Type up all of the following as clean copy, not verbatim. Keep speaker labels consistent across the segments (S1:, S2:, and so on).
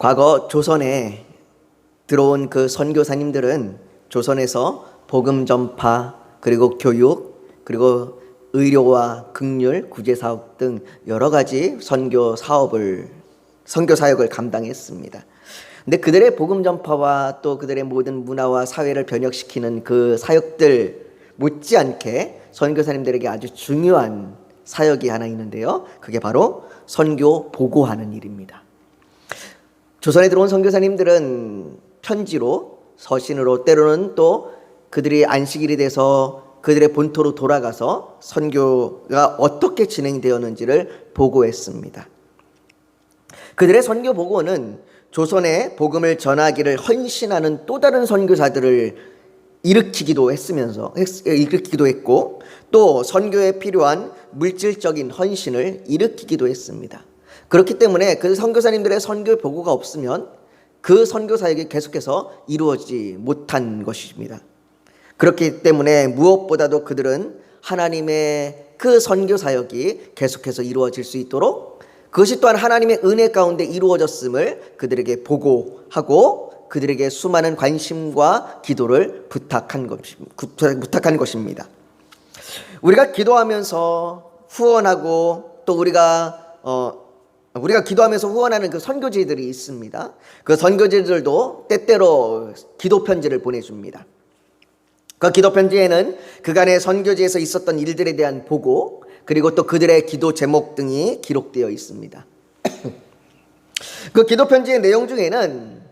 S1: 과거 조선에 들어온 그 선교사님들은 조선에서 복음 전파, 그리고 교육, 그리고 의료와 긍휼, 구제사업 등 여러 가지 선교 사역을 감당했습니다. 근데 그들의 복음 전파와 또 그들의 모든 문화와 사회를 변혁시키는 그 사역들 못지않게 선교사님들에게 아주 중요한 사역이 하나 있는데요. 그게 바로 선교 보고하는 일입니다. 조선에 들어온 선교사님들은 편지로, 서신으로, 때로는 또 그들이 안식일이 돼서 그들의 본토로 돌아가서 선교가 어떻게 진행되었는지를 보고했습니다. 그들의 선교 보고는 조선에 복음을 전하기를 헌신하는 또 다른 선교사들을 일으키기도 했고, 또 선교에 필요한 물질적인 헌신을 일으키기도 했습니다. 그렇기 때문에 그 선교사님들의 선교 보고가 없으면 그 선교 사역이 계속해서 이루어지지 못한 것입니다. 그렇기 때문에 무엇보다도 그들은 하나님의 그 선교 사역이 계속해서 이루어질 수 있도록, 그것이 또한 하나님의 은혜 가운데 이루어졌음을 그들에게 보고하고 그들에게 수많은 관심과 기도를 부탁한 것입니다. 우리가 기도하면서 후원하고 또 우리가 기도하면서 후원하는 그 선교지들이 있습니다. 그 선교지들도 때때로 기도 편지를 보내줍니다. 그 기도 편지에는 그간의 선교지에서 있었던 일들에 대한 보고, 그리고 또 그들의 기도 제목 등이 기록되어 있습니다. 그 기도 편지의 내용 중에는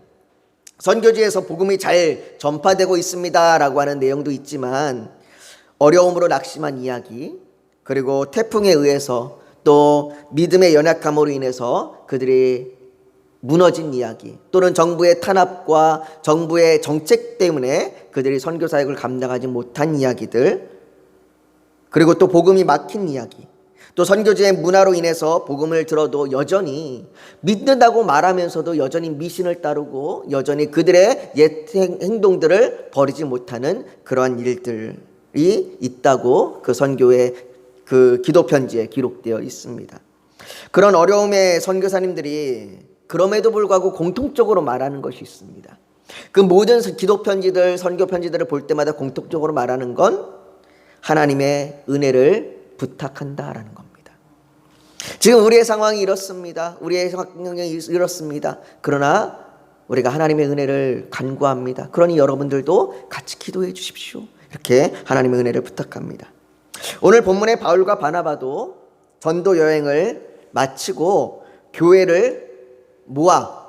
S1: 선교지에서 복음이 잘 전파되고 있습니다라고 하는 내용도 있지만, 어려움으로 낙심한 이야기, 그리고 태풍에 의해서 또 믿음의 연약함으로 인해서 그들이 무너진 이야기, 또는 정부의 탄압과 정부의 정책 때문에 그들이 선교 사역을 감당하지 못한 이야기들, 그리고 또 복음이 막힌 이야기, 또 선교지의 문화로 인해서 복음을 들어도 여전히 믿는다고 말하면서도 여전히 미신을 따르고 여전히 그들의 옛 행동들을 버리지 못하는 그러한 일들이 있다고 그 선교의 그 기도 편지에 기록되어 있습니다. 그런 어려움의 선교사님들이 그럼에도 불구하고 공통적으로 말하는 것이 있습니다. 그 모든 기도 편지들, 선교 편지들을 볼 때마다 공통적으로 말하는 건 하나님의 은혜를 부탁한다라는 겁니다. 지금 우리의 상황이 이렇습니다. 우리의 상황이 이렇습니다. 그러나 우리가 하나님의 은혜를 간구합니다. 그러니 여러분들도 같이 기도해 주십시오. 이렇게 하나님의 은혜를 부탁합니다. 오늘 본문의 바울과 바나바도 전도 여행을 마치고 교회를 모아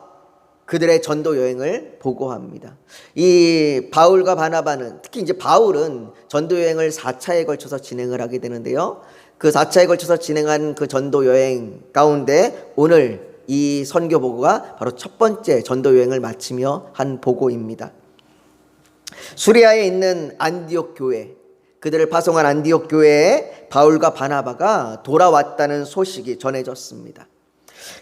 S1: 그들의 전도 여행을 보고합니다. 이 바울과 바나바는, 특히 이제 바울은 전도 여행을 4차에 걸쳐서 진행을 하게 되는데요. 그 4차에 걸쳐서 진행한 그 전도 여행 가운데 오늘 이 선교 보고가 바로 첫 번째 전도 여행을 마치며 한 보고입니다. 수리아에 있는 안디옥 교회, 그들을 파송한 안디옥 교회에 바울과 바나바가 돌아왔다는 소식이 전해졌습니다.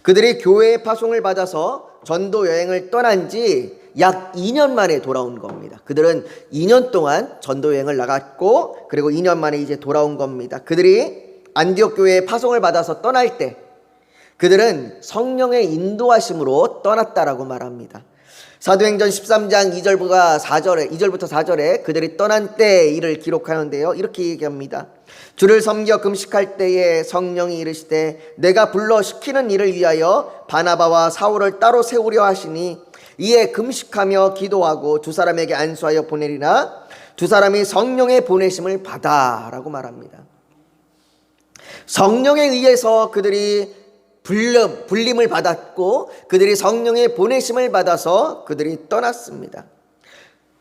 S1: 그들이 교회의 파송을 받아서 전도 여행을 떠난 지 약 2년 만에 돌아온 겁니다. 그들은 2년 동안 전도 여행을 나갔고, 그리고 2년 만에 이제 돌아온 겁니다. 그들이 안디옥 교회의 파송을 받아서 떠날 때 그들은 성령의 인도하심으로 떠났다라고 말합니다. 사도행전 13장 2절부터 4절에 그들이 떠난 때의 일을 기록하는데요. 이렇게 얘기합니다. 주를 섬겨 금식할 때에 성령이 이르시되 내가 불러 시키는 일을 위하여 바나바와 사울을 따로 세우려 하시니 이에 금식하며 기도하고 두 사람에게 안수하여 보내리나 두 사람이 성령의 보내심을 받아라고 말합니다. 성령에 의해서 그들이 불림을 받았고 그들이 성령의 보내심을 받아서 그들이 떠났습니다.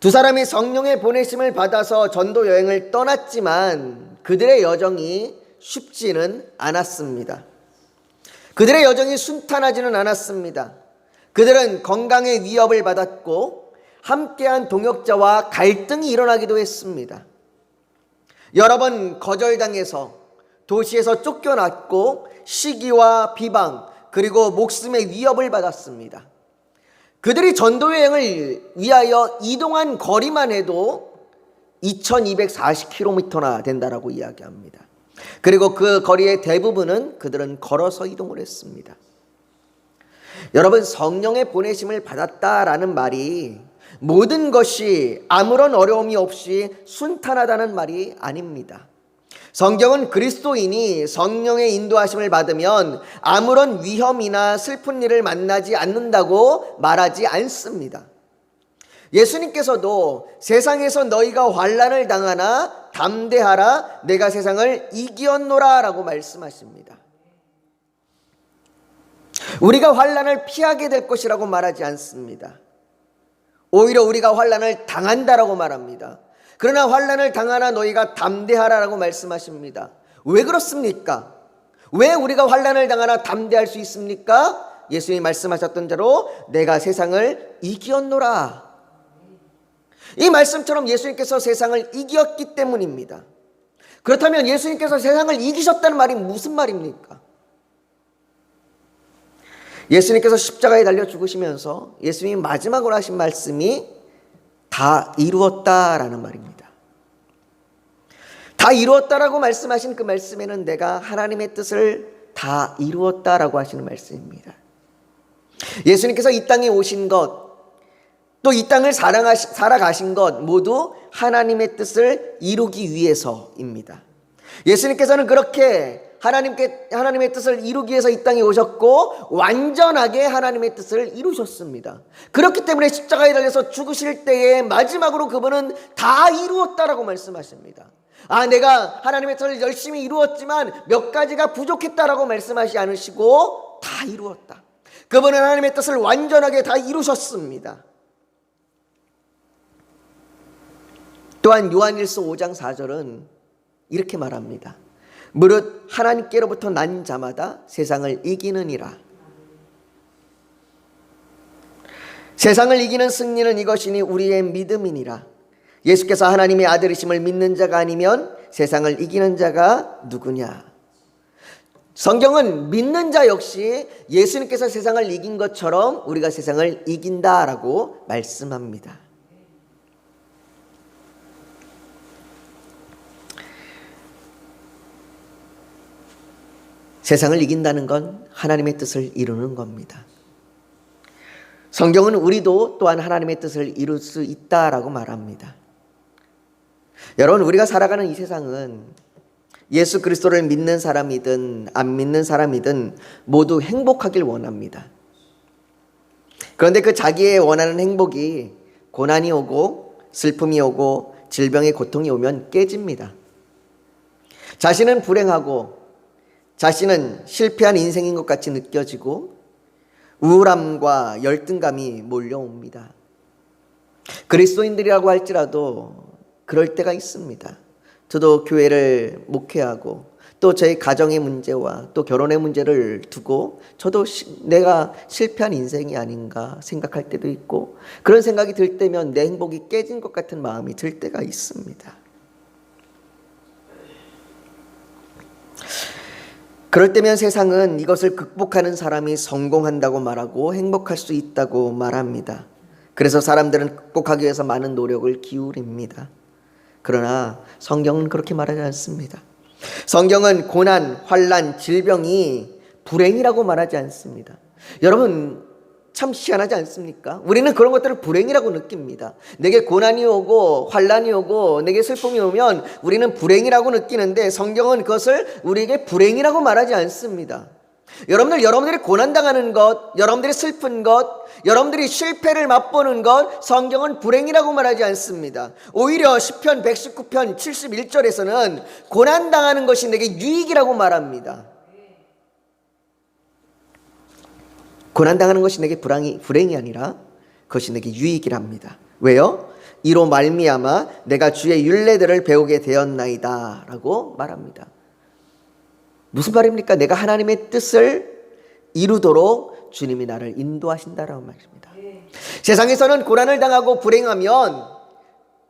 S1: 두 사람이 성령의 보내심을 받아서 전도 여행을 떠났지만 그들의 여정이 쉽지는 않았습니다. 그들의 여정이 순탄하지는 않았습니다. 그들은 건강의 위협을 받았고 함께한 동역자와 갈등이 일어나기도 했습니다. 여러 번 거절당해서 도시에서 쫓겨났고 시기와 비방, 그리고 목숨의 위협을 받았습니다. 그들이 전도 여행을 위하여 이동한 거리만 해도 2240km나 된다라고 이야기합니다. 그리고 그 거리의 대부분은 그들은 걸어서 이동을 했습니다. 여러분, 성령의 보내심을 받았다라는 말이 모든 것이 아무런 어려움이 없이 순탄하다는 말이 아닙니다. 성경은 그리스도인이 성령의 인도하심을 받으면 아무런 위험이나 슬픈 일을 만나지 않는다고 말하지 않습니다. 예수님께서도 세상에서 너희가 환난을 당하나 담대하라, 내가 세상을 이기었노라 라고 말씀하십니다. 우리가 환난을 피하게 될 것이라고 말하지 않습니다. 오히려 우리가 환난을 당한다라고 말합니다. 그러나 환난을 당하나 너희가 담대하라라고 말씀하십니다. 왜 그렇습니까? 왜 우리가 환난을 당하나 담대할 수 있습니까? 예수님이 말씀하셨던 대로 내가 세상을 이기었노라. 이 말씀처럼 예수님께서 세상을 이겼기 때문입니다. 그렇다면 예수님께서 세상을 이기셨다는 말이 무슨 말입니까? 예수님께서 십자가에 달려 죽으시면서 예수님이 마지막으로 하신 말씀이 다 이루었다라는 말입니다. 다 이루었다라고 말씀하신 그 말씀에는 내가 하나님의 뜻을 다 이루었다라고 하시는 말씀입니다. 예수님께서 이 땅에 오신 것, 또 이 땅을 살아가신 것 모두 하나님의 뜻을 이루기 위해서입니다. 예수님께서는 그렇게 하나님의 뜻을 이루기 위해서 이 땅에 오셨고 완전하게 하나님의 뜻을 이루셨습니다. 그렇기 때문에 십자가에 달려서 죽으실 때에 마지막으로 그분은 다 이루었다라고 말씀하십니다. 내가 하나님의 뜻을 열심히 이루었지만 몇 가지가 부족했다라고 말씀하지 않으시고 다 이루었다. 그분은 하나님의 뜻을 완전하게 다 이루셨습니다. 또한 요한일서 5장 4절은 이렇게 말합니다. 무릇 하나님께로부터 난 자마다 세상을 이기느니라. 세상을 이기는 승리는 이것이니 우리의 믿음이니라. 예수께서 하나님의 아들이심을 믿는 자가 아니면 세상을 이기는 자가 누구냐. 성경은 믿는 자 역시 예수님께서 세상을 이긴 것처럼 우리가 세상을 이긴다라고 말씀합니다. 세상을 이긴다는 건 하나님의 뜻을 이루는 겁니다. 성경은 우리도 또한 하나님의 뜻을 이룰 수 있다라고 말합니다. 여러분, 우리가 살아가는 이 세상은 예수 그리스도를 믿는 사람이든 안 믿는 사람이든 모두 행복하길 원합니다. 그런데 그 자기의 원하는 행복이 고난이 오고 슬픔이 오고 질병의 고통이 오면 깨집니다. 자신은 불행하고 자신은 실패한 인생인 것 같이 느껴지고 우울함과 열등감이 몰려옵니다. 그리스도인들이라고 할지라도 그럴 때가 있습니다. 저도 교회를 목회하고 또 저희 가정의 문제와 또 결혼의 문제를 두고 저도 내가 실패한 인생이 아닌가 생각할 때도 있고, 그런 생각이 들 때면 내 행복이 깨진 것 같은 마음이 들 때가 있습니다. 그럴 때면 세상은 이것을 극복하는 사람이 성공한다고 말하고 행복할 수 있다고 말합니다. 그래서 사람들은 극복하기 위해서 많은 노력을 기울입니다. 그러나 성경은 그렇게 말하지 않습니다. 성경은 고난, 환난, 질병이 불행이라고 말하지 않습니다. 여러분, 참 희한하지 않습니까? 우리는 그런 것들을 불행이라고 느낍니다. 내게 고난이 오고 환난이 오고 내게 슬픔이 오면 우리는 불행이라고 느끼는데 성경은 그것을 우리에게 불행이라고 말하지 않습니다. 여러분들이 고난당하는 것, 여러분들이 슬픈 것, 여러분들이 실패를 맛보는 것, 성경은 불행이라고 말하지 않습니다. 오히려 시편 119편 71절에서는 고난당하는 것이 내게 유익이라고 말합니다. 고난당하는 것이 내게 불행이 아니라 그것이 내게 유익이랍니다. 왜요? 이로 말미암아 내가 주의 율례들을 배우게 되었나이다 라고 말합니다. 무슨 말입니까? 내가 하나님의 뜻을 이루도록 주님이 나를 인도하신다라는 말입니다. 세상에서는 고난을 당하고 불행하면,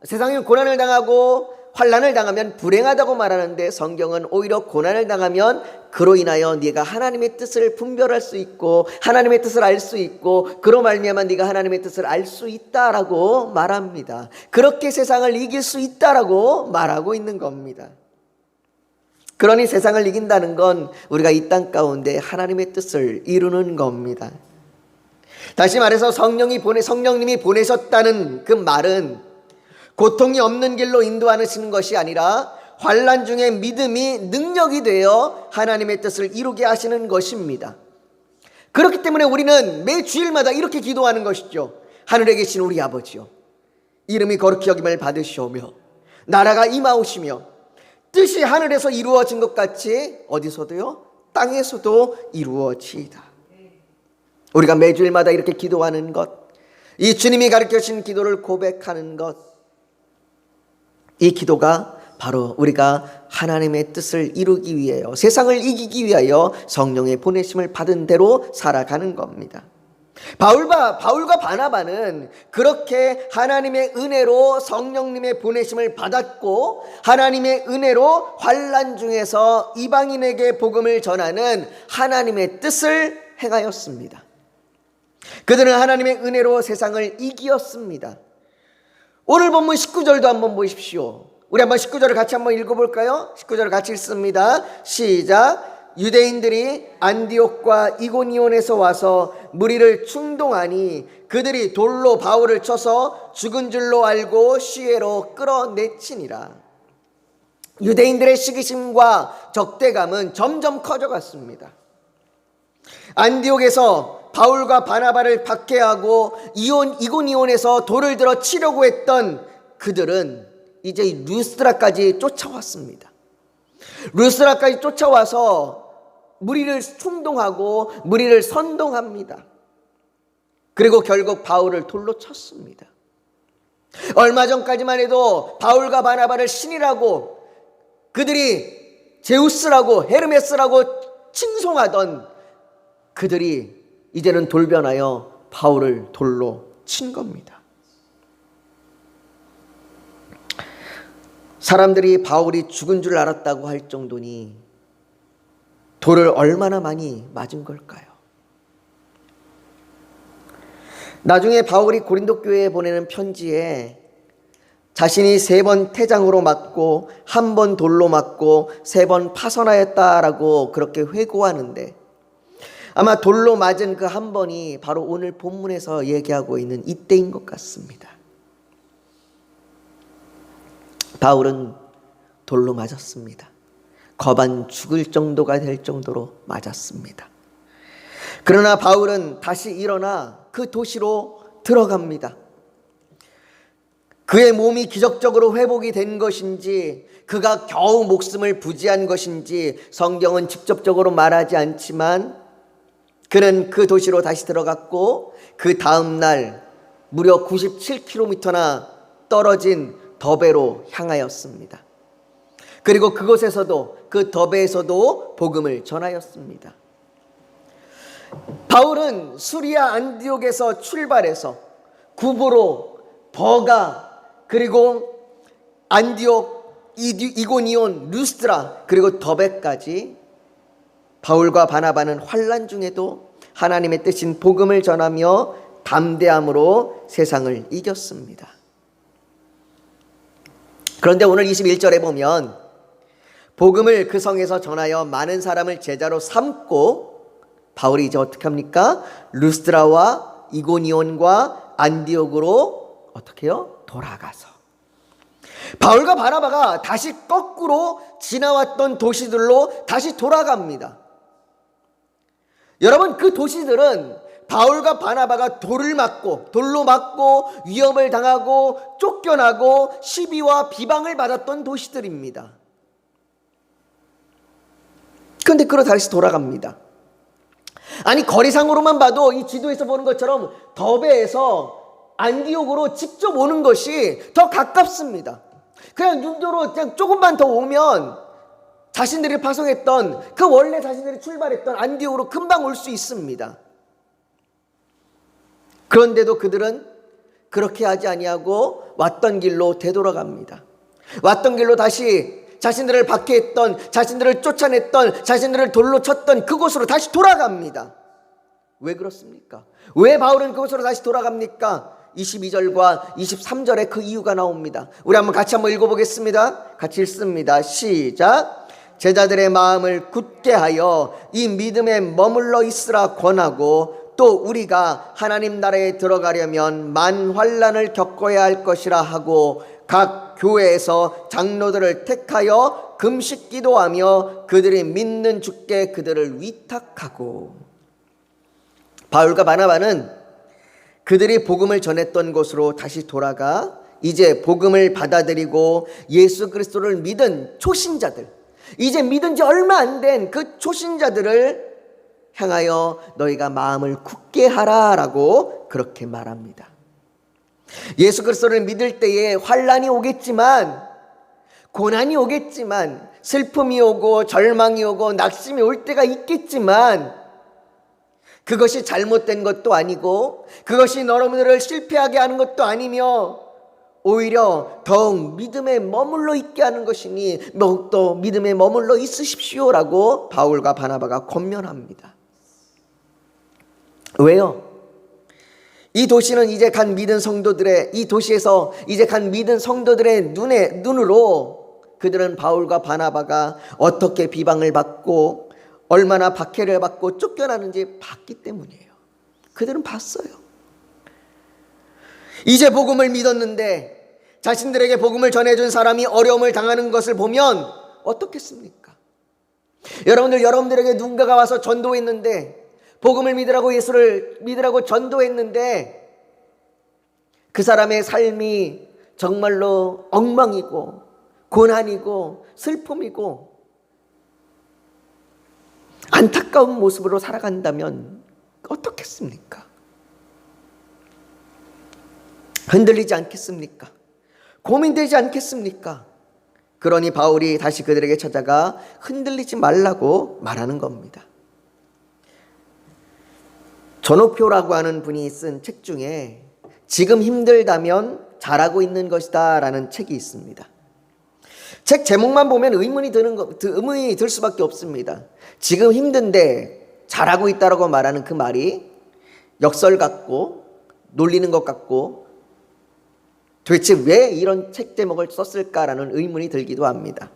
S1: 세상에 고난을 당하고 환난을 당하면 불행하다고 말하는데 성경은 오히려 고난을 당하면 그로 인하여 네가 하나님의 뜻을 분별할 수 있고 하나님의 뜻을 알 수 있고 그로 말미암아 네가 하나님의 뜻을 알 수 있다라고 말합니다. 그렇게 세상을 이길 수 있다라고 말하고 있는 겁니다. 그러니 세상을 이긴다는 건 우리가 이 땅 가운데 하나님의 뜻을 이루는 겁니다. 다시 말해서 성령님이 보내셨다는 그 말은 고통이 없는 길로 인도하시는 것이 아니라 환난 중에 믿음이 능력이 되어 하나님의 뜻을 이루게 하시는 것입니다. 그렇기 때문에 우리는 매 주일마다 이렇게 기도하는 것이죠. 하늘에 계신 우리 아버지요, 이름이 거룩히 여김을 받으시오며 나라가 임하오시며 뜻이 하늘에서 이루어진 것 같이 어디서도요? 땅에서도 이루어지이다. 우리가 매주일마다 이렇게 기도하는 것, 이 주님이 가르쳐 주신 기도를 고백하는 것, 이 기도가 바로 우리가 하나님의 뜻을 이루기 위하여, 세상을 이기기 위하여 성령의 보내심을 받은 대로 살아가는 겁니다. 바울과 바나바는 그렇게 하나님의 은혜로 성령님의 보내심을 받았고, 하나님의 은혜로 환난 중에서 이방인에게 복음을 전하는 하나님의 뜻을 행하였습니다. 그들은 하나님의 은혜로 세상을 이기었습니다. 오늘 본문 19절도 한번 보십시오. 우리 한번 19절을 같이 한번 읽어볼까요? 19절을 같이 읽습니다. 시작. 유대인들이 안디옥과 이고니온에서 와서 무리를 충동하니 그들이 돌로 바울을 쳐서 죽은 줄로 알고 시외로 끌어내치니라. 유대인들의 시기심과 적대감은 점점 커져갔습니다. 안디옥에서 바울과 바나바를 박해하고 이고니온에서 돌을 들어 치려고 했던 그들은 이제 루스드라까지 쫓아왔습니다. 루스드라까지 쫓아와서 무리를 충동하고 무리를 선동합니다. 그리고 결국 바울을 돌로 쳤습니다. 얼마 전까지만 해도 바울과 바나바를 신이라고, 그들이 제우스라고 헤르메스라고 칭송하던 그들이 이제는 돌변하여 바울을 돌로 친 겁니다. 사람들이 바울이 죽은 줄 알았다고 할 정도니 돌을 얼마나 많이 맞은 걸까요? 나중에 바울이 고린도 교회에 보내는 편지에 자신이 3번 태장으로 맞고 1번 돌로 맞고 3번 파선하였다라고 그렇게 회고하는데, 아마 돌로 맞은 그 한 번이 바로 오늘 본문에서 얘기하고 있는 이때인 것 같습니다. 바울은 돌로 맞았습니다. 거반 죽을 정도가 될 정도로 맞았습니다. 그러나 바울은 다시 일어나 그 도시로 들어갑니다. 그의 몸이 기적적으로 회복이 된 것인지, 그가 겨우 목숨을 부지한 것인지 성경은 직접적으로 말하지 않지만 그는 그 도시로 다시 들어갔고, 그 다음 날 무려 97km나 떨어진 더베로 향하였습니다. 그리고 그곳에서도, 그 더베에서도 복음을 전하였습니다. 바울은 수리아 안디옥에서 출발해서 구브로, 버가, 그리고 안디옥, 이고니온, 루스드라, 그리고 더베까지 바울과 바나바는 환난 중에도 하나님의 뜻인 복음을 전하며 담대함으로 세상을 이겼습니다. 그런데 오늘 21절에 보면 복음을 그 성에서 전하여 많은 사람을 제자로 삼고 바울이 이제 어떻게 합니까? 루스드라와 이고니온과 안디옥으로 어떻게 해요? 돌아가서 바울과 바나바가 다시 거꾸로 지나왔던 도시들로 다시 돌아갑니다. 여러분, 그 도시들은 바울과 바나바가 돌로 맞고 위협을 당하고 쫓겨나고 시비와 비방을 받았던 도시들입니다. 그런데 그로 다시 돌아갑니다. 아니, 거리상으로만 봐도 이 지도에서 보는 것처럼 더베에서 안디옥으로 직접 오는 것이 더 가깝습니다. 그냥 눈으로 그냥 조금만 더 오면 자신들이 파송했던, 그 원래 자신들이 출발했던 안디옥으로 금방 올 수 있습니다. 그런데도 그들은 그렇게 하지 아니하고 왔던 길로 되돌아갑니다. 왔던 길로 다시 자신들을 박해했던, 자신들을 쫓아냈던, 자신들을 돌로 쳤던 그곳으로 다시 돌아갑니다. 왜 그렇습니까? 왜 바울은 그곳으로 다시 돌아갑니까? 22절과 23절에 그 이유가 나옵니다. 우리 같이 한번 읽어보겠습니다. 같이 읽습니다. 시작. 제자들의 마음을 굳게 하여 이 믿음에 머물러 있으라 권하고 또 우리가 하나님 나라에 들어가려면 만환란을 겪어야 할 것이라 하고 각 교회에서 장로들을 택하여 금식 기도하며 그들이 믿는 주께 그들을 위탁하고. 바울과 바나바는 그들이 복음을 전했던 곳으로 다시 돌아가 이제 복음을 받아들이고 예수 그리스도를 믿은 초신자들, 이제 믿은 지 얼마 안 된 그 초신자들을 향하여 너희가 마음을 굳게 하라라고 그렇게 말합니다. 예수 그리스도를 믿을 때에 환난이 오겠지만, 고난이 오겠지만, 슬픔이 오고 절망이 오고 낙심이 올 때가 있겠지만, 그것이 잘못된 것도 아니고 그것이 여러분들을 실패하게 하는 것도 아니며 오히려 더욱 믿음에 머물러 있게 하는 것이니 더욱더 믿음에 머물러 있으십시오라고 바울과 바나바가 권면합니다. 왜요? 이 도시는 이제 간 믿은 성도들의, 이 도시에서 이제 간 믿은 성도들의 눈으로 그들은 바울과 바나바가 어떻게 비방을 받고 얼마나 박해를 받고 쫓겨나는지 봤기 때문이에요. 그들은 봤어요. 이제 복음을 믿었는데 자신들에게 복음을 전해준 사람이 어려움을 당하는 것을 보면 어떻겠습니까? 여러분들에게 누군가가 와서 전도했는데, 복음을 믿으라고, 예수를 믿으라고 전도했는데 그 사람의 삶이 정말로 엉망이고 고난이고 슬픔이고 안타까운 모습으로 살아간다면 어떻겠습니까? 흔들리지 않겠습니까? 고민되지 않겠습니까? 그러니 바울이 다시 그들에게 찾아가 흔들리지 말라고 말하는 겁니다. 전호표라고 하는 분이 쓴 책 중에 지금 힘들다면 잘하고 있는 것이다 라는 책이 있습니다. 책 제목만 보면 의문이 들 수밖에 없습니다. 지금 힘든데 잘하고 있다라고 말하는 그 말이 역설 같고 놀리는 것 같고 도대체 왜 이런 책 제목을 썼을까라는 의문이 들기도 합니다.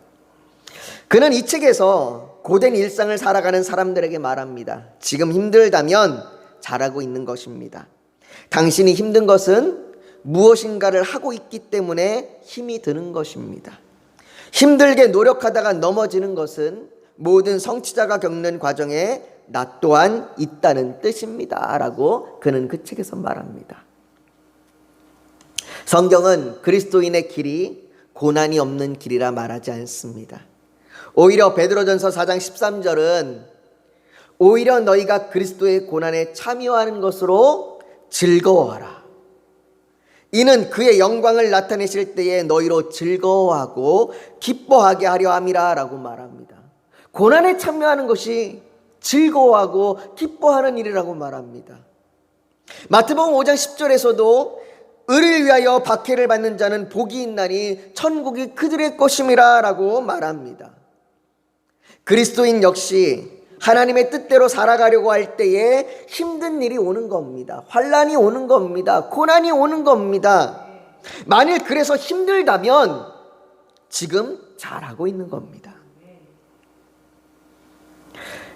S1: 그는 이 책에서 고된 일상을 살아가는 사람들에게 말합니다. 지금 힘들다면 잘하고 있는 것입니다. 당신이 힘든 것은 무엇인가를 하고 있기 때문에 힘이 드는 것입니다. 힘들게 노력하다가 넘어지는 것은 모든 성취자가 겪는 과정에 나 또한 있다는 뜻입니다 라고 그는 그 책에서 말합니다. 성경은 그리스도인의 길이 고난이 없는 길이라 말하지 않습니다. 오히려 베드로전서 4장 13절은 오히려 너희가 그리스도의 고난에 참여하는 것으로 즐거워하라. 이는 그의 영광을 나타내실 때에 너희로 즐거워하고 기뻐하게 하려 함이라 라고 말합니다. 고난에 참여하는 것이 즐거워하고 기뻐하는 일이라고 말합니다. 마태복음 5장 10절에서도 의를 위하여 박해를 받는 자는 복이 있나니 천국이 그들의 것임이라 라고 말합니다. 그리스도인 역시 하나님의 뜻대로 살아가려고 할 때에 힘든 일이 오는 겁니다. 환난이 오는 겁니다. 고난이 오는 겁니다. 만일 그래서 힘들다면 지금 잘하고 있는 겁니다.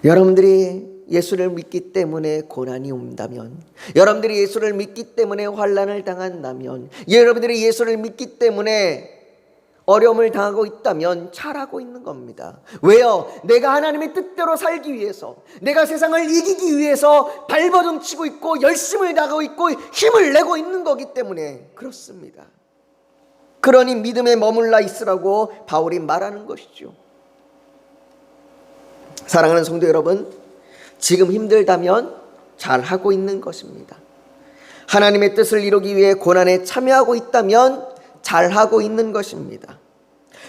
S1: 여러분들이 예수를 믿기 때문에 고난이 온다면, 여러분들이 예수를 믿기 때문에 환난을 당한다면, 여러분들이 예수를 믿기 때문에 어려움을 당하고 있다면 잘하고 있는 겁니다. 왜요? 내가 하나님의 뜻대로 살기 위해서, 내가 세상을 이기기 위해서 발버둥 치고 있고 열심을 다하고 있고 힘을 내고 있는 거기 때문에 그렇습니다. 그러니 믿음에 머물러 있으라고 바울이 말하는 것이죠. 사랑하는 성도 여러분, 지금 힘들다면 잘하고 있는 것입니다. 하나님의 뜻을 이루기 위해 고난에 참여하고 있다면 잘하고 있는 것입니다.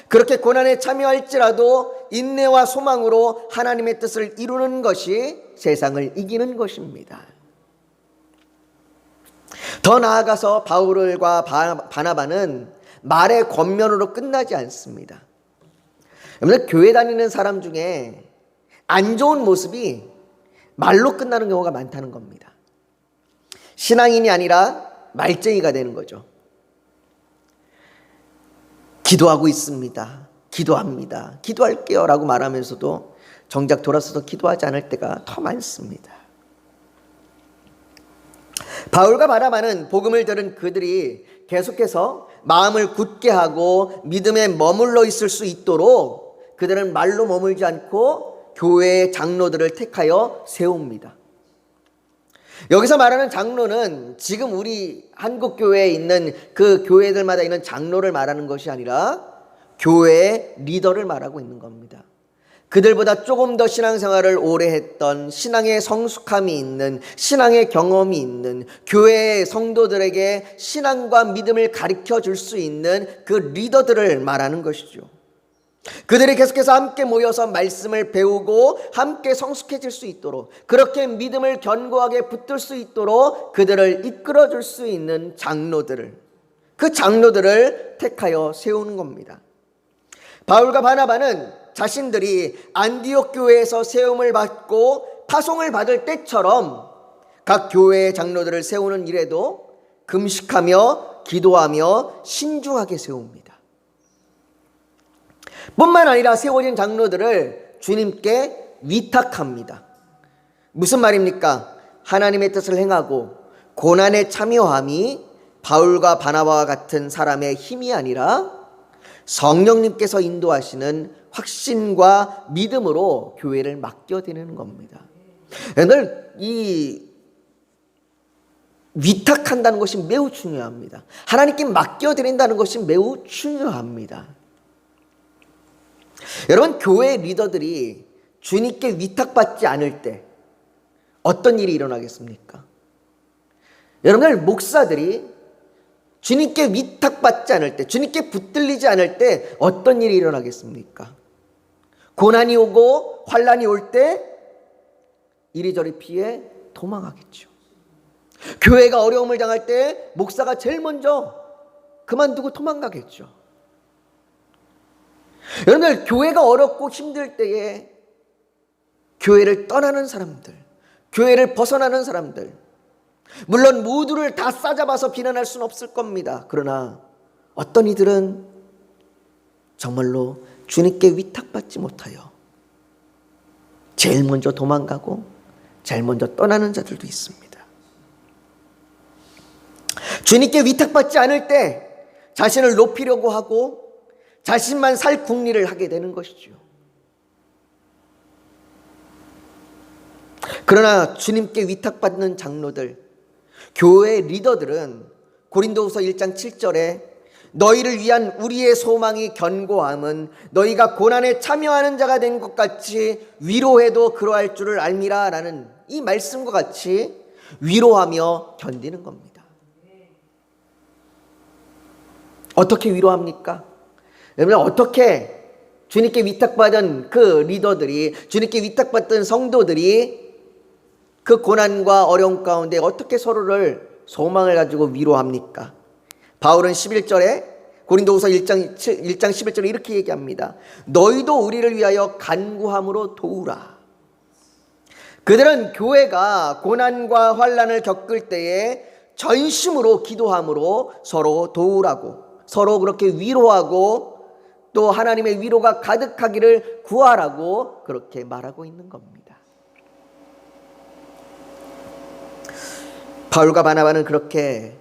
S1: 그렇게 고난에 참여할지라도 인내와 소망으로 하나님의 뜻을 이루는 것이 세상을 이기는 것입니다. 더 나아가서 바울과 바나바는 말의 권면으로 끝나지 않습니다. 여러분들 교회 다니는 사람 중에 안 좋은 모습이 말로 끝나는 경우가 많다는 겁니다. 신앙인이 아니라 말쟁이가 되는 거죠. 기도하고 있습니다. 기도합니다. 기도할게요 라고 말하면서도 정작 돌아서서 기도하지 않을 때가 더 많습니다. 바울과 바나바는 복음을 들은 그들이 계속해서 마음을 굳게 하고 믿음에 머물러 있을 수 있도록 그들은 말로 머물지 않고 교회의 장로들을 택하여 세웁니다. 여기서 말하는 장로는 지금 우리 한국교회에 있는 그 교회들마다 있는 장로를 말하는 것이 아니라 교회의 리더를 말하고 있는 겁니다. 그들보다 조금 더 신앙생활을 오래 했던, 신앙의 성숙함이 있는, 신앙의 경험이 있는, 교회의 성도들에게 신앙과 믿음을 가르쳐 줄 수 있는 그 리더들을 말하는 것이죠. 그들이 계속해서 함께 모여서 말씀을 배우고 함께 성숙해질 수 있도록, 그렇게 믿음을 견고하게 붙들 수 있도록 그들을 이끌어 줄 수 있는 장로들을, 그 장로들을 택하여 세우는 겁니다. 바울과 바나바는 자신들이 안디옥 교회에서 세움을 받고 파송을 받을 때처럼 각 교회의 장로들을 세우는 일에도 금식하며 기도하며 신중하게 세웁니다. 뿐만 아니라 세워진 장로들을 주님께 위탁합니다. 무슨 말입니까? 하나님의 뜻을 행하고 고난에 참여함이 바울과 바나바와 같은 사람의 힘이 아니라 성령님께서 인도하시는 확신과 믿음으로 교회를 맡겨드리는 겁니다. 여러분들, 이 위탁한다는 것이 매우 중요합니다. 하나님께 맡겨드린다는 것이 매우 중요합니다. 여러분, 교회 리더들이 주님께 위탁받지 않을 때 어떤 일이 일어나겠습니까? 여러분들, 목사들이 주님께 위탁받지 않을 때, 주님께 붙들리지 않을 때 어떤 일이 일어나겠습니까? 고난이 오고 환난이 올 때 이리저리 피해 도망하겠죠. 교회가 어려움을 당할 때 목사가 제일 먼저 그만두고 도망가겠죠. 여러분들, 교회가 어렵고 힘들 때에 교회를 떠나는 사람들, 교회를 벗어나는 사람들, 물론 모두를 다 싸잡아서 비난할 수는 없을 겁니다. 그러나 어떤 이들은 정말로 주님께 위탁받지 못하여 제일 먼저 도망가고 제일 먼저 떠나는 자들도 있습니다. 주님께 위탁받지 않을 때 자신을 높이려고 하고 자신만 살 궁리를 하게 되는 것이죠. 그러나 주님께 위탁받는 장로들, 교회 리더들은 고린도후서 1장 7절에 너희를 위한 우리의 소망이 견고함은 너희가 고난에 참여하는 자가 된 것 같이 위로해도 그러할 줄을 알미라 라는 이 말씀과 같이 위로하며 견디는 겁니다. 어떻게 위로합니까? 여러분, 어떻게 주님께 위탁받은 그 리더들이, 주님께 위탁받던 성도들이 그 고난과 어려움 가운데 어떻게 서로를 소망을 가지고 위로합니까? 바울은 11절에 고린도후서 1장 11절에 이렇게 얘기합니다. 너희도 우리를 위하여 간구함으로 도우라. 그들은 교회가 고난과 환난을 겪을 때에 전심으로 기도함으로 서로 도우라고, 서로 그렇게 위로하고 또 하나님의 위로가 가득하기를 구하라고 그렇게 말하고 있는 겁니다. 바울과 바나바는 그렇게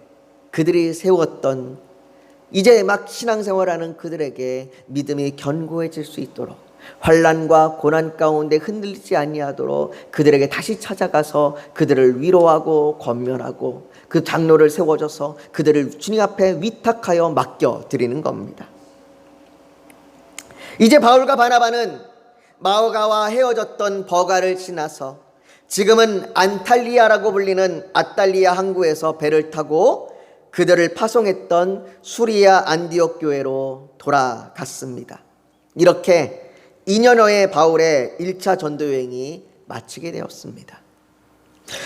S1: 그들이 세웠던, 이제 막 신앙생활하는 그들에게 믿음이 견고해질 수 있도록, 환난과 고난 가운데 흔들리지 아니하도록 그들에게 다시 찾아가서 그들을 위로하고 권면하고 그 장로를 세워줘서 그들을 주님 앞에 위탁하여 맡겨드리는 겁니다. 이제 바울과 바나바는 마오가와 헤어졌던 버가를 지나서 지금은 안탈리아라고 불리는 아탈리아 항구에서 배를 타고 그들을 파송했던 수리아 안디옥 교회로 돌아갔습니다. 이렇게 2년여의 바울의 1차 전도여행이 마치게 되었습니다.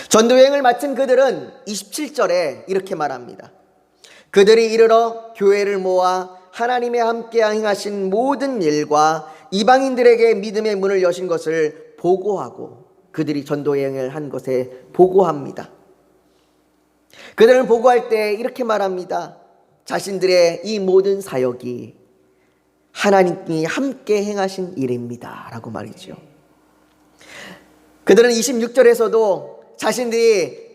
S1: 전도여행을 마친 그들은 27절에 이렇게 말합니다. 그들이 이르러 교회를 모아 하나님의 함께 행하신 모든 일과 이방인들에게 믿음의 문을 여신 것을 보고하고, 그들이 전도여행을 한 것에 보고합니다. 그들을 보고할 때 이렇게 말합니다. 자신들의 이 모든 사역이 하나님이 함께 행하신 일입니다 라고 말이죠. 그들은 26절에서도 자신들이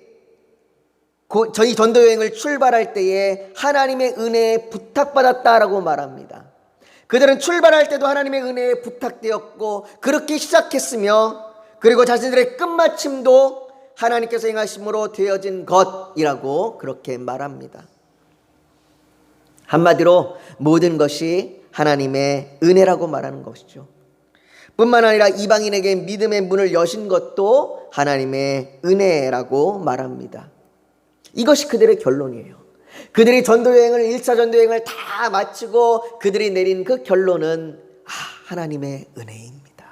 S1: 저희 전도 여행을 출발할 때에 하나님의 은혜에 부탁받았다라고 말합니다. 그들은 출발할 때도 하나님의 은혜에 부탁되었고 그렇게 시작했으며 그리고 자신들의 끝마침도 하나님께서 행하심으로 되어진 것이라고 그렇게 말합니다. 한마디로 모든 것이 하나님의 은혜라고 말하는 것이죠. 뿐만 아니라 이방인에게 믿음의 문을 여신 것도 하나님의 은혜라고 말합니다. 이것이 그들의 결론이에요. 그들이 전도여행을 1차 전도여행을 다 마치고 그들이 내린 그 결론은 하나님의 은혜입니다.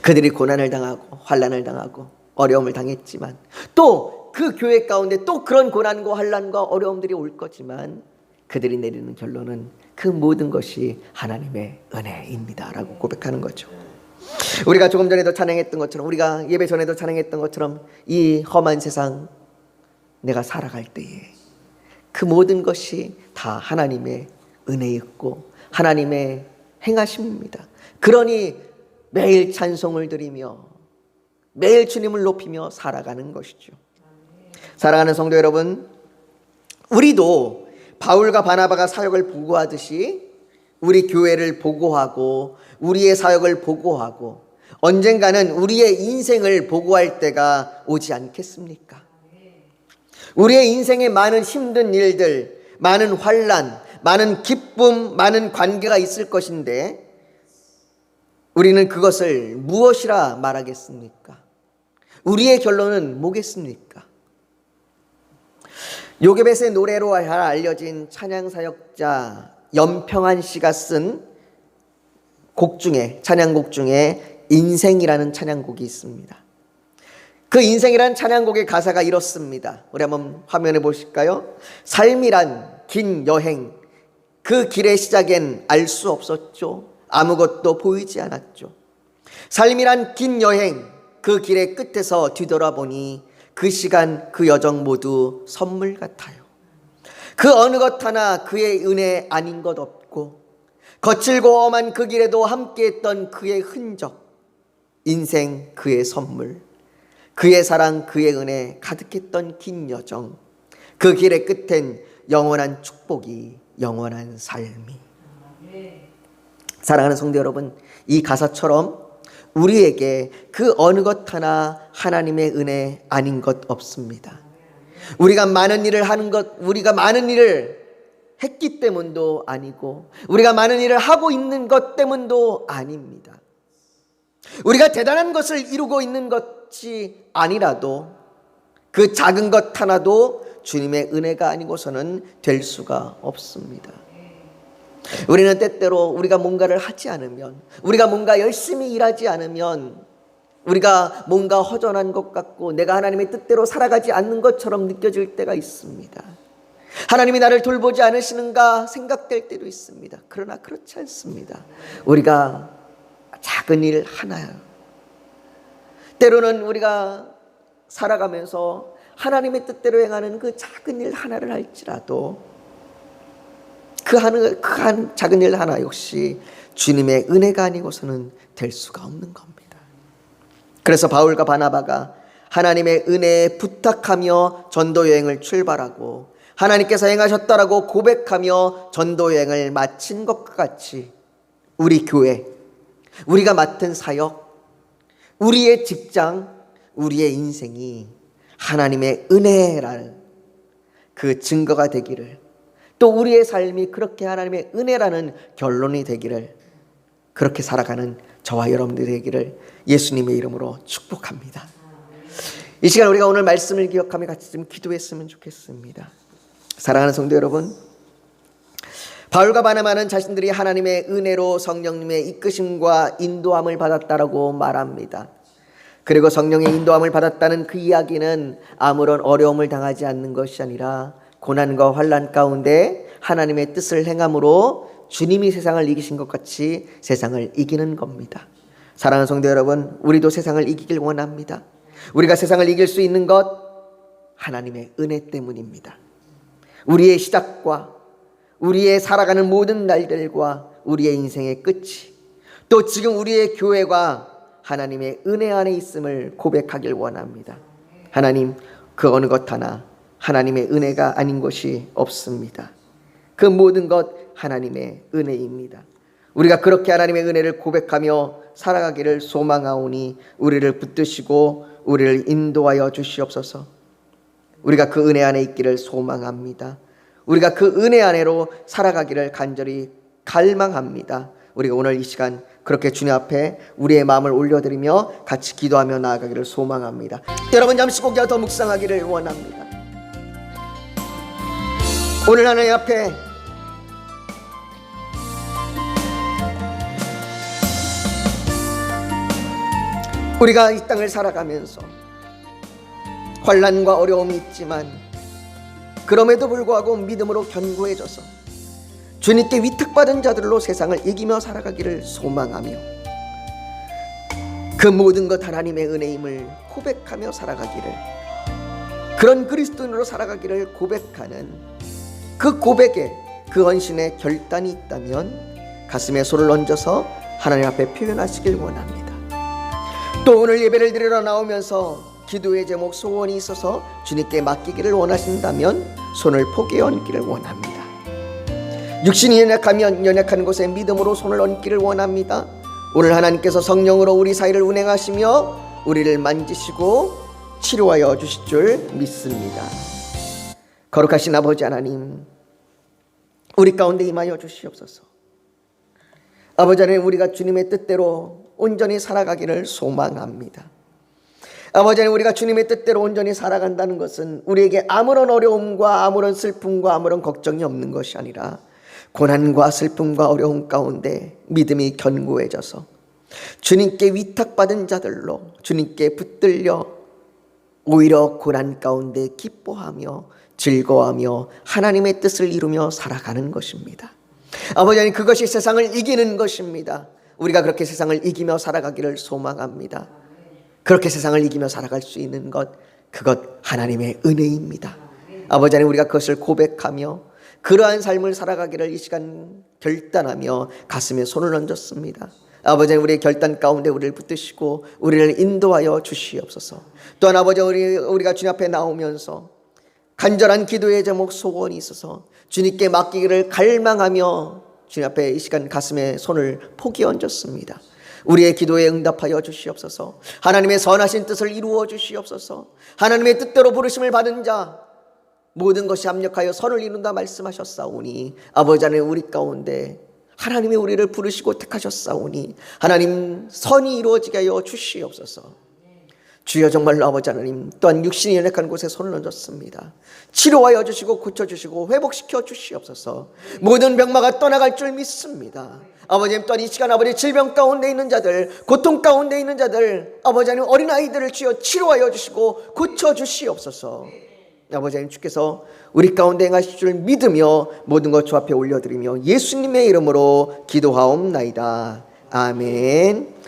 S1: 그들이 고난을 당하고 환난을 당하고 어려움을 당했지만 또 그 교회 가운데 또 그런 고난과 환난과 어려움들이 올 거지만 그들이 내리는 결론은 그 모든 것이 하나님의 은혜입니다 라고 고백하는 거죠. 우리가 조금 전에도 찬양했던 것처럼, 우리가 예배 전에도 찬양했던 것처럼 이 험한 세상 내가 살아갈 때에 그 모든 것이 다 하나님의 은혜였고 하나님의 행하심입니다. 그러니 매일 찬송을 드리며 매일 주님을 높이며 살아가는 것이죠. 사랑하는 성도 여러분, 우리도 바울과 바나바가 사역을 보고하듯이 우리 교회를 보고하고 우리의 사역을 보고하고 언젠가는 우리의 인생을 보고할 때가 오지 않겠습니까? 우리의 인생에 많은 힘든 일들, 많은 환난, 많은 기쁨, 많은 관계가 있을 것인데 우리는 그것을 무엇이라 말하겠습니까? 우리의 결론은 뭐겠습니까? 요게벳의 노래로 잘 알려진 찬양사역자 염평한 씨가 쓴 찬양곡 중에 인생이라는 찬양곡이 있습니다. 그 인생이라는 찬양곡의 가사가 이렇습니다. 우리 한번 화면에 보실까요? 삶이란 긴 여행, 그 길의 시작엔 알 수 없었죠. 아무것도 보이지 않았죠. 삶이란 긴 여행, 그 길의 끝에서 뒤돌아보니 그 시간, 그 여정 모두 선물 같아요. 그 어느 것 하나 그의 은혜 아닌 것 없고 거칠고 험한 그 길에도 함께했던 그의 흔적, 인생 그의 선물, 그의 사랑, 그의 은혜 가득했던 긴 여정, 그 길의 끝엔 영원한 축복이, 영원한 삶이. 사랑하는 성도 여러분, 이 가사처럼 우리에게 그 어느 것 하나 하나님의 은혜 아닌 것 없습니다. 우리가 많은 일을 했기 때문도 아니고 우리가 많은 일을 하고 있는 것 때문도 아닙니다. 우리가 대단한 것을 이루고 있는 것이 아니라도 그 작은 것 하나도 주님의 은혜가 아니고서는 될 수가 없습니다. 우리는 때때로 우리가 뭔가를 하지 않으면, 우리가 뭔가 열심히 일하지 않으면 우리가 뭔가 허전한 것 같고 내가 하나님의 뜻대로 살아가지 않는 것처럼 느껴질 때가 있습니다. 하나님이 나를 돌보지 않으시는가 생각될 때도 있습니다. 그러나 그렇지 않습니다. 우리가 작은 일 하나, 때로는 우리가 살아가면서 하나님의 뜻대로 행하는 그 작은 일 하나를 할지라도 그 한 작은 일 하나 역시 주님의 은혜가 아니고서는 될 수가 없는 겁니다. 그래서 바울과 바나바가 하나님의 은혜에 부탁하며 전도여행을 출발하고 하나님께서 행하셨다라고 고백하며 전도여행을 마친 것과 같이 우리 교회, 우리가 맡은 사역, 우리의 직장, 우리의 인생이 하나님의 은혜라는 그 증거가 되기를, 또 우리의 삶이 그렇게 하나님의 은혜라는 결론이 되기를, 그렇게 살아가는 저와 여러분들이 되기를 예수님의 이름으로 축복합니다. 이 시간 우리가 오늘 말씀을 기억하며 같이 좀 기도했으면 좋겠습니다. 사랑하는 성도 여러분, 바울과 바나바는 자신들이 하나님의 은혜로 성령님의 이끄심과 인도함을 받았다라고 말합니다. 그리고 성령의 인도함을 받았다는 그 이야기는 아무런 어려움을 당하지 않는 것이 아니라 고난과 환난 가운데 하나님의 뜻을 행함으로 주님이 세상을 이기신 것 같이 세상을 이기는 겁니다. 사랑하는 성도 여러분, 우리도 세상을 이기길 원합니다. 우리가 세상을 이길 수 있는 것 하나님의 은혜 때문입니다. 우리의 시작과 우리의 살아가는 모든 날들과 우리의 인생의 끝이, 또 지금 우리의 교회가 하나님의 은혜 안에 있음을 고백하길 원합니다. 하나님, 그 어느 것 하나 하나님의 은혜가 아닌 것이 없습니다. 그 모든 것 하나님의 은혜입니다. 우리가 그렇게 하나님의 은혜를 고백하며 살아가기를 소망하오니 우리를 붙드시고 우리를 인도하여 주시옵소서. 우리가 그 은혜 안에 있기를 소망합니다. 우리가 그 은혜 안에로 살아가기를 간절히 갈망합니다. 우리가 오늘 이 시간 그렇게 주님 앞에 우리의 마음을 올려드리며 같이 기도하며 나아가기를 소망합니다. 여러분 잠시 고개와 더 묵상하기를 원합니다. 오늘 하나님 앞에 우리가 이 땅을 살아가면서 환난과 어려움이 있지만 그럼에도 불구하고 믿음으로 견고해져서 주님께 위탁받은 자들로 세상을 이기며 살아가기를 소망하며 그 모든 것 하나님의 은혜임을 고백하며 살아가기를, 그런 그리스도인으로 살아가기를 고백하는 그 고백에, 그 헌신에 결단이 있다면 가슴에 손을 얹어서 하나님 앞에 표현하시길 원합니다. 또 오늘 예배를 드리러 나오면서 기도의 제목, 소원이 있어서 주님께 맡기기를 원하신다면 손을 포개어 얹기를 원합니다. 육신이 연약하면 연약한 곳에 믿음으로 손을 얹기를 원합니다. 오늘 하나님께서 성령으로 우리 사이를 운행하시며 우리를 만지시고 치료하여 주실 줄 믿습니다. 거룩하신 아버지 하나님, 우리 가운데 임하여 주시옵소서. 아버지 하나님, 우리가 주님의 뜻대로 온전히 살아가기를 소망합니다. 아버지 하나님, 우리가 주님의 뜻대로 온전히 살아간다는 것은 우리에게 아무런 어려움과 아무런 슬픔과 아무런 걱정이 없는 것이 아니라 고난과 슬픔과 어려움 가운데 믿음이 견고해져서 주님께 위탁받은 자들로 주님께 붙들려 오히려 고난 가운데 기뻐하며 즐거워하며 하나님의 뜻을 이루며 살아가는 것입니다. 아버지 하나님, 그것이 세상을 이기는 것입니다. 우리가 그렇게 세상을 이기며 살아가기를 소망합니다. 그렇게 세상을 이기며 살아갈 수 있는 것, 그것 하나님의 은혜입니다. 아버지 하나님, 우리가 그것을 고백하며 그러한 삶을 살아가기를 이 시간 결단하며 가슴에 손을 얹었습니다. 아버지 하나님, 우리의 결단 가운데 우리를 붙드시고 우리를 인도하여 주시옵소서. 또한 아버지, 우리가 주님 앞에 나오면서 간절한 기도의 제목, 소원이 있어서 주님께 맡기기를 갈망하며 주님 앞에 이 시간 가슴에 손을 포기 얹었습니다. 우리의 기도에 응답하여 주시옵소서. 하나님의 선하신 뜻을 이루어 주시옵소서. 하나님의 뜻대로 부르심을 받은 자 모든 것이 합력하여 선을 이룬다 말씀하셨사오니 아버지 하나님, 우리 가운데 하나님이 우리를 부르시고 택하셨사오니 하나님 선이 이루어지게 하여 주시옵소서. 주여, 정말로 아버지 하나님, 또한 육신이 연약한 곳에 손을 얹었습니다. 치료하여 주시고 고쳐주시고 회복시켜 주시옵소서. 모든 병마가 떠나갈 줄 믿습니다. 아버지, 또한 이 시간 아버지 질병 가운데 있는 자들, 고통 가운데 있는 자들, 아버지 하나님, 어린아이들을 주여 치료하여 주시고 고쳐주시옵소서. 아버지 하나님, 주께서 우리 가운데 행하실 줄 믿으며 모든 것 주 앞에 올려드리며 예수님의 이름으로 기도하옵나이다. 아멘.